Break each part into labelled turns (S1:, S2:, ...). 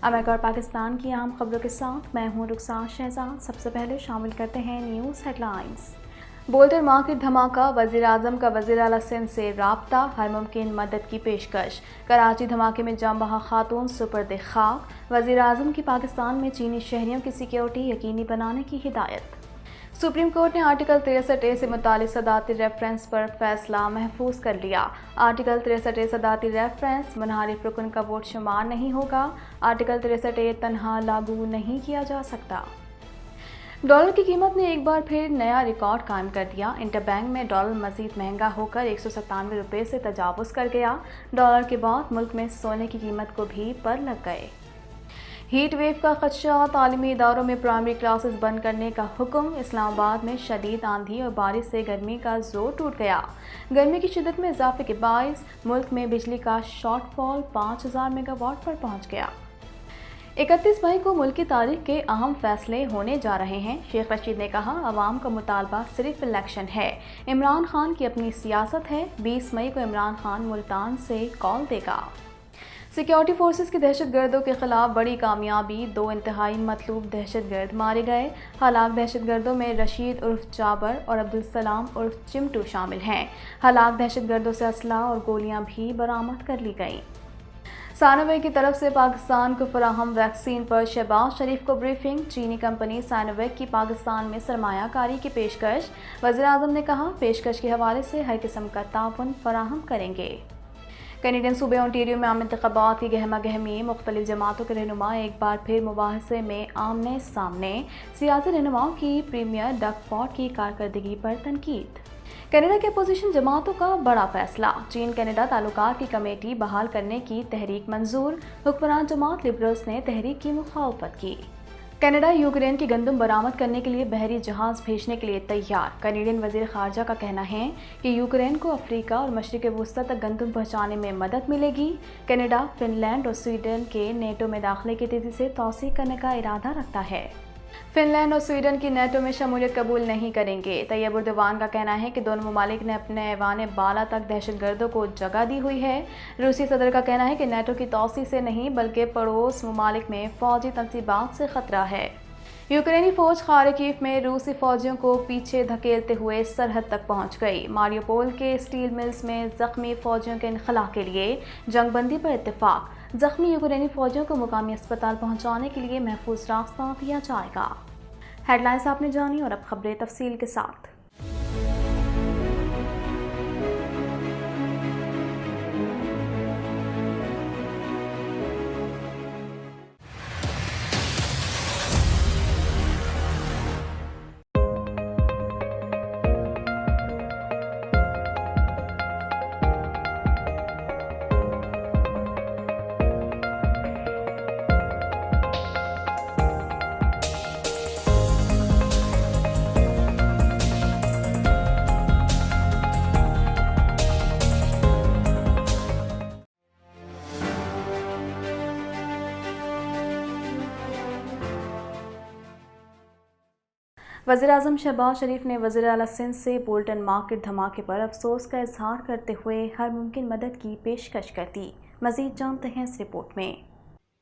S1: امریکہ اور پاکستان کی اہم خبروں کے ساتھ میں ہوں رخسار شہزاد۔ سب سے پہلے شامل کرتے ہیں news headlines. Bolton market دھماکہ، وزیر اعظم کا وزیر اعلیٰ سندھ سے رابطہ، ہر ممکن مدد کی پیشکش۔ کراچی دھماکے میں جاں بحق خاتون سپرد خاک، وزیر اعظم کی پاکستان میں چینی شہریوں کی سیکیورٹی یقینی بنانے کی ہدایت۔ سپریم کورٹ نے آرٹیکل 63A سے متعلق صدارتی ریفرنس پر فیصلہ محفوظ کر لیا۔ آرٹیکل 63A صدارتی ریفرنس منحرف رکن کا ووٹ شمار نہیں ہوگا۔ آرٹیکل 63A تنہا لاگو نہیں کیا جا سکتا۔ ڈالر کی قیمت نے ایک بار پھر نیا ریکارڈ قائم کر دیا۔ انٹر بینک میں ڈالر مزید مہنگا ہو کر 197 روپے سے تجاوز کر گیا۔ ڈالر کے بعد ملک میں سونے کی قیمت کو بھی پر لگ گئے۔ ہیٹ ویو کا خدشہ، تعلیمی اداروں میں پرائمری کلاسز بند کرنے کا حکم۔ اسلام آباد میں شدید آندھی اور بارش سے گرمی کا زور ٹوٹ گیا۔ گرمی کی شدت میں اضافے کے باعث ملک میں بجلی کا شارٹ فال 5000 میگا واٹ پر پہنچ گیا۔ 31 مئی کو ملک کی تاریخ کے اہم فیصلے ہونے جا رہے ہیں۔ شیخ رشید نے کہا، عوام کا مطالبہ صرف الیکشن ہے، عمران خان کی اپنی سیاست ہے۔ 20 مئی کو عمران خان ملتان سے کال دے گا۔ سیکیورٹی فورسز کی دہشت گردوں کے خلاف بڑی کامیابی، 2 انتہائی مطلوب دہشت گرد مارے گئے۔ ہلاک دہشت گردوں میں رشید عرف جابر اور عبدالسلام عرف چمٹو شامل ہیں۔ ہلاک دہشت گردوں سے اسلحہ اور گولیاں بھی برآمد کر لی گئیں۔ سائنوویک کی طرف سے پاکستان کو فراہم ویکسین پر شہباز شریف کو بریفنگ۔ چینی کمپنی سائنوویک کی پاکستان میں سرمایہ کاری کی پیشکش۔ وزیر اعظم نے کہا، پیشکش کے حوالے سے ہر قسم کا تعاون فراہم کریں گے۔ کینیڈین صوبے اونٹیریو میں عام انتخابات کی گہما گہمی، مختلف جماعتوں کے رہنما ایک بار پھر مباحثے میں آمنے سامنے۔ سیاسی رہنماؤں کی پریمیئر ڈگ فورڈ کی کارکردگی پر تنقید۔ کینیڈا کی اپوزیشن جماعتوں کا بڑا فیصلہ، چین کینیڈا تعلقات کی کمیٹی بحال کرنے کی تحریک منظور۔ حکمران جماعت لبرلز نے تحریک کی مخالفت کی۔ کینیڈا یوکرین کی گندم برآمد کرنے کے لیے بحری جہاز بھیجنے کے لیے تیار۔ کینیڈین وزیر خارجہ کا کہنا ہے کہ یوکرین کو افریقہ اور مشرق وسطی تک گندم پہنچانے میں مدد ملے گی۔ کینیڈا، فن لینڈ اور سویڈن کے نیٹو میں داخلے کی تیزی سے توسیع کرنے کا ارادہ رکھتا ہے۔ فن لینڈ اور سویڈن کی نیٹو میں شمولیت قبول نہیں کریں گے۔ طیب اردوان کا کہنا ہے کہ دونوں ممالک نے اپنے ایوان بالا تک دہشت گردوں کو جگہ دی ہوئی ہے۔ روسی صدر کا کہنا ہے کہ نیٹو کی توسیع سے نہیں بلکہ پڑوس ممالک میں فوجی تنصیبات سے خطرہ ہے۔ یوکرینی فوج خارکیف میں روسی فوجیوں کو پیچھے دھکیلتے ہوئے سرحد تک پہنچ گئی۔ ماریوپول کے اسٹیل ملز میں زخمی فوجیوں کے انخلاء کے لیے جنگ بندی پر اتفاق۔ زخمی یوکرینی فوجیوں کو مقامی اسپتال پہنچانے کے لیے محفوظ راستہ دیا جائے گا۔ ہیڈ لائنز آپ نے جانی اور اب خبریں تفصیل کے ساتھ۔ وزیر اعظم شہباز شریف نے وزیر اعلیٰ سندھ سے بولٹن مارکیٹ دھماکے پر افسوس کا اظہار کرتے ہوئے ہر ممکن مدد کی پیشکش کر دی۔ مزید جانتے ہیں اس رپورٹ میں۔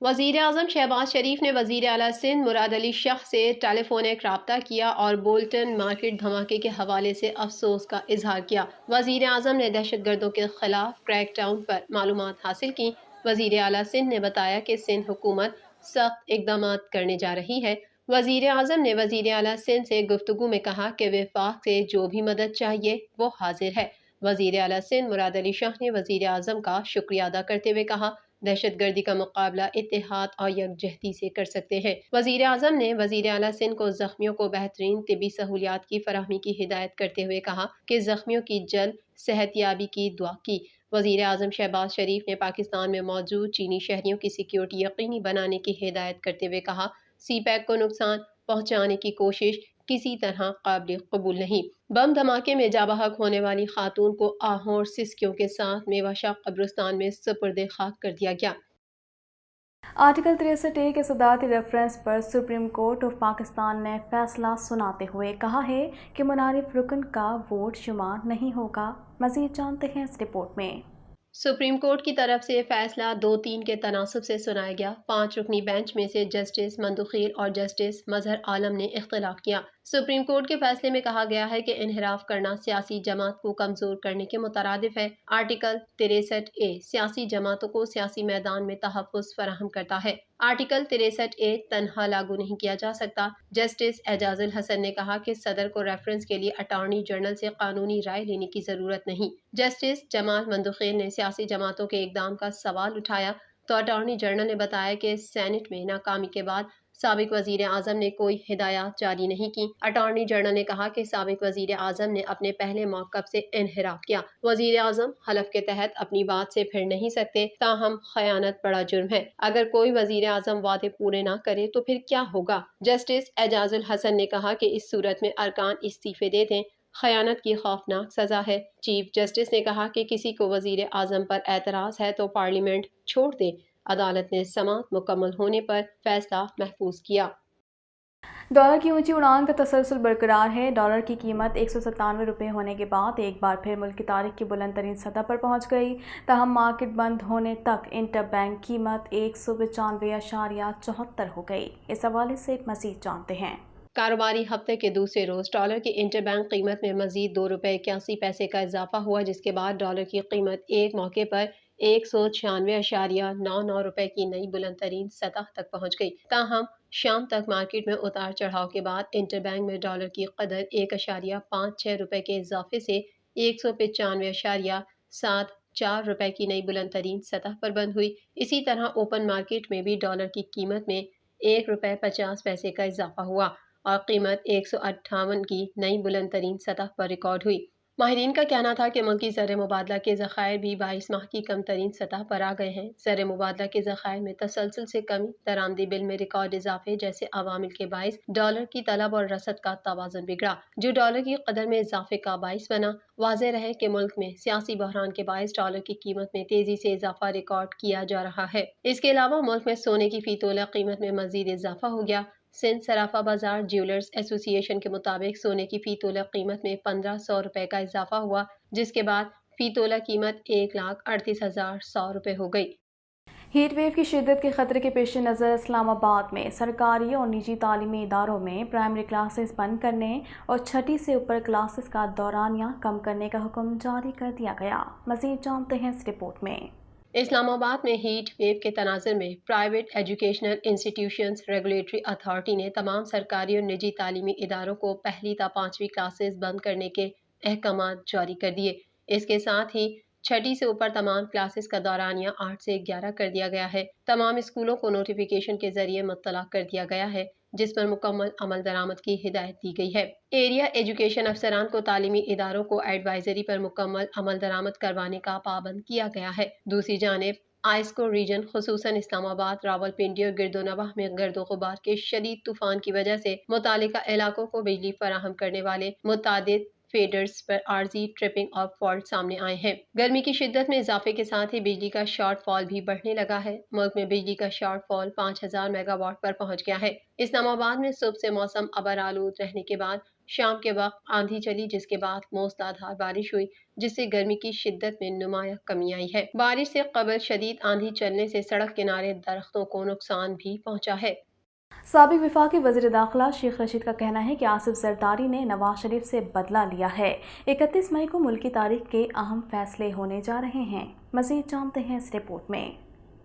S2: وزیر اعظم شہباز شریف نے وزیر اعلیٰ سندھ مراد علی شاہ سے ٹیلی فونک رابطہ کیا اور بولٹن مارکیٹ دھماکے کے حوالے سے افسوس کا اظہار کیا۔ وزیر اعظم نے دہشت گردوں کے خلاف کریک ڈاؤن پر معلومات حاصل کی۔ وزیر اعلیٰ سندھ نے بتایا کہ سندھ حکومت سخت اقدامات کرنے جا رہی ہے۔ وزیر اعظم نے وزیر اعلیٰ سندھ سے گفتگو میں کہا کہ وفاق سے جو بھی مدد چاہیے وہ حاضر ہے۔ وزیر اعلیٰ سندھ مراد علی شاہ نے وزیر اعظم کا شکریہ ادا کرتے ہوئے کہا، دہشت گردی کا مقابلہ اتحاد اور یکجہتی سے کر سکتے ہیں۔ وزیر اعظم نے وزیر اعلیٰ سندھ کو زخمیوں کو بہترین طبی سہولیات کی فراہمی کی ہدایت کرتے ہوئے کہا کہ زخمیوں کی جلد صحت یابی کی دعا کی۔ وزیر اعظم شہباز شریف نے پاکستان میں موجود چینی شہریوں کی سیکیورٹی یقینی بنانے کی ہدایت کرتے ہوئے کہا، سی پیک کو نقصان پہنچانے کی کوشش کسی طرح قابل قبول نہیں۔ بم دھماکے میں جاں بحق ہونے والی خاتون کو آہوں اور سسکیوں کے ساتھ میوہ شاہ قبرستان میں سپرد خاک کر دیا گیا۔
S1: آرٹیکل 63A کے صدارتی reference per supreme court of Pakistan نے فیصلہ سناتے ہوئے کہا ہے کہ منحرف رکن کا ووٹ شمار نہیں ہوگا۔ مزید جانتے ہیں اس رپورٹ میں۔
S2: سپریم کورٹ کی طرف سے فیصلہ 2-3 کے تناسب سے سنایا گیا۔ 5 رکنی بینچ میں سے جسٹس مندوخیل اور جسٹس مظہر عالم نے اختلاف کیا۔ سپریم کورٹ کے فیصلے میں کہا گیا ہے کہ انحراف کرنا سیاسی جماعت کو کمزور کرنے کے مترادف ہے۔ آرٹیکل 63A سیاسی جماعتوں کو سیاسی میدان میں تحفظ فراہم کرتا ہے۔ آرٹیکل 63A تنہا لاگو نہیں کیا جا سکتا۔ جسٹس اعجاز الحسن نے کہا کہ صدر کو ریفرنس کے لیے اٹارنی جنرل سے قانونی رائے لینے کی ضرورت نہیں۔ جسٹس جمال مندوخیل نے سیاسی جماعتوں کے اقدام کا سوال اٹھایا تو اٹارنی جنرل نے بتایا کہ سینٹ میں ناکامی کے بعد سابق وزیر اعظم نے کوئی ہدایات جاری نہیں کی۔ اٹارنی جنرل نے کہا کہ سابق وزیر اعظم نے اپنے پہلے موقف سے انحراف کیا۔ وزیر اعظم حلف کے تحت اپنی بات سے پھر نہیں سکتے، تاہم خیانت بڑا جرم ہے۔ اگر کوئی وزیر اعظم وعدے پورے نہ کرے تو پھر کیا ہوگا؟ جسٹس اعجاز الحسن نے کہا کہ اس صورت میں ارکان استعفے دے دیں۔ خیانت کی خوفناک سزا ہے۔ چیف جسٹس نے کہا کہ کسی کو وزیر اعظم پر اعتراض ہے تو پارلیمنٹ چھوڑ دے۔ عدالت نے سماعت مکمل ہونے پر فیصلہ محفوظ کیا۔
S1: ڈالر کی اونچی اڑان کا تسلسل برقرار ہے۔ ڈالر کی قیمت 197 روپے ہونے کے بعد ایک بار پھر ملک کی تاریخ کی بلند ترین سطح پر پہنچ گئی۔ تاہم مارکیٹ بند ہونے تک انٹر بینک قیمت 195.74 ہو گئی۔ اس حوالے سے مزید جانتے ہیں۔
S2: کاروباری ہفتے کے دوسرے روز ڈالر کی انٹر بینک قیمت میں مزید 2 روپے 81 پیسے کا اضافہ ہوا، جس کے بعد ڈالر کی قیمت ایک موقع پر 196.99 روپے کی نئی بلند ترین سطح تک پہنچ گئی۔ تاہم شام تک مارکیٹ میں اتار چڑھاؤ کے بعد انٹر بینک میں ڈالر کی قدر 1.56 روپے کے اضافے سے 195.74 روپے کی نئی بلند ترین سطح پر بند ہوئی۔ اسی طرح اوپن مارکیٹ میں بھی ڈالر کی قیمت میں 1 روپے 50 پیسے کا اضافہ ہوا اور قیمت 158 کی نئی بلند ترین سطح پر ریکارڈ ہوئی۔ ماہرین کا کہنا تھا کہ ملکی زر مبادلہ کے ذخائر بھی 22 ماہ کی کم ترین سطح پر آ گئے ہیں۔ زر مبادلہ کے ذخائر میں تسلسل سے کمی، درآمدی بل میں ریکارڈ اضافے جیسے عوامل کے باعث ڈالر کی طلب اور رسد کا توازن بگڑا، جو ڈالر کی قدر میں اضافے کا باعث بنا۔ واضح رہے کہ ملک میں سیاسی بحران کے باعث ڈالر کی قیمت میں تیزی سے اضافہ ریکارڈ کیا جا رہا ہے۔ اس کے علاوہ ملک میں سونے کی فی تولہ قیمت میں مزید اضافہ ہو گیا۔ سندھ صرافہ بازار جیولرز ایسوسی ایشن کے مطابق سونے کی فی تولہ قیمت میں 1500 روپے کا اضافہ ہوا، جس کے بعد فی تولہ قیمت 1,38,100 روپے ہو گئی۔
S1: ہیٹ ویو کی شدت کے خطرے کے پیش نظر اسلام آباد میں سرکاری اور نجی تعلیمی اداروں میں پرائمری کلاسز بند کرنے اور چھٹی سے اوپر کلاسز کا دورانیہ کم کرنے کا حکم جاری کر دیا گیا۔ مزید جانتے ہیں اس رپورٹ میں۔
S2: اسلام آباد میں ہیٹ ویو کے تناظر میں private educational institutions regulatory authority نے تمام سرکاری اور نجی تعلیمی اداروں کو پہلی تا 5ویں کلاسز بند کرنے کے احکامات جاری کر دیے۔ اس کے ساتھ ہی چھٹی سے اوپر تمام کلاسز کا دورانیہ 8 سے 11 کر دیا گیا ہے۔ تمام اسکولوں کو نوٹیفیکیشن کے ذریعے مطلع کر دیا گیا ہے، جس پر مکمل عمل درآمد کی ہدایت دی گئی ہے۔ ایریا ایجوکیشن افسران کو تعلیمی اداروں کو ایڈوائزری پر مکمل عمل درآمد کروانے کا پابند کیا گیا ہے۔ دوسری جانب آئسکو ریجن خصوصاً اسلام آباد، راولپنڈی اور گرد و نواح میں گرد و غبار کے شدید طوفان کی وجہ سے متعلقہ علاقوں کو بجلی فراہم کرنے والے متعدد فیڈرز پر عارضی ٹرپنگ اور فالٹ سامنے آئے ہیں۔ گرمی کی شدت میں اضافے کے ساتھ ہی بجلی کا شارٹ فال بھی بڑھنے لگا ہے۔ ملک میں بجلی کا شارٹ فال 5000 میگا واٹ پر پہنچ گیا ہے۔ اسلام آباد میں صبح سے موسم ابر آلود رہنے کے بعد شام کے وقت آندھی چلی، جس کے بعد موسلادھار بارش ہوئی، جس سے گرمی کی شدت میں نمایاں کمی آئی ہے۔ بارش سے قبل شدید آندھی چلنے سے سڑک کنارے درختوں کو نقصان بھی پہنچا ہے۔
S1: سابق وفاقی وزیر داخلہ شیخ رشید کا کہنا ہے کہ آصف زرداری نے نواز شریف سے بدلہ لیا ہے۔ 31 مئی کو ملک کی تاریخ کے اہم فیصلے ہونے جا رہے ہیں۔ مزید جانتے ہیں اس رپورٹ میں۔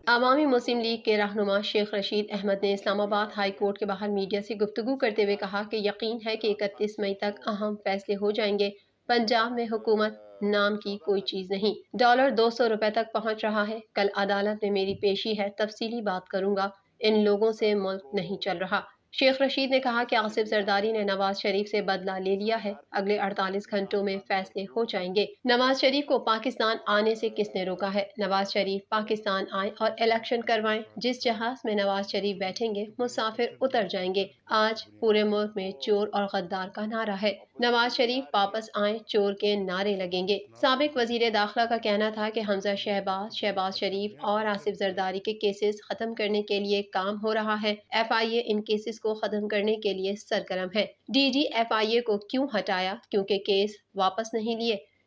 S2: عوامی مسلم لیگ کے رہنما شیخ رشید احمد نے اسلام آباد ہائی کورٹ کے باہر میڈیا سے گفتگو کرتے ہوئے کہا کہ یقین ہے کہ 31 مئی تک اہم فیصلے ہو جائیں گے۔ پنجاب میں حکومت نام کی کوئی چیز نہیں۔ ڈالر 200 روپے تک پہنچ رہا ہے۔ کل عدالت میں میری پیشی ہے، تفصیلی بات کروں گا۔ ان لوگوں سے ملک نہیں چل رہا۔ شیخ رشید نے کہا کہ آصف زرداری نے نواز شریف سے بدلہ لے لیا ہے۔ اگلے 48 گھنٹوں میں فیصلے ہو جائیں گے۔ نواز شریف کو پاکستان آنے سے کس نے روکا ہے؟ نواز شریف پاکستان آئیں اور الیکشن کروائیں۔ جس جہاز میں نواز شریف بیٹھیں گے، مسافر اتر جائیں گے۔ آج پورے ملک میں چور اور غدار کا نعرہ ہے۔ نواز شریف واپس آئیں، چور کے نعرے لگیں گے۔ سابق وزیر داخلہ کا کہنا تھا کہ حمزہ شہباز شریف اور آصف زرداری کے کیسز ختم کرنے کے لیے کام ہو رہا ہے۔ FIA ان کیسز کو ختم کرنے کے لیے سرگرم ہے۔ DG FIA کو کیوں ہٹایا؟ کیونکہ کیس واپس نہیں لیے۔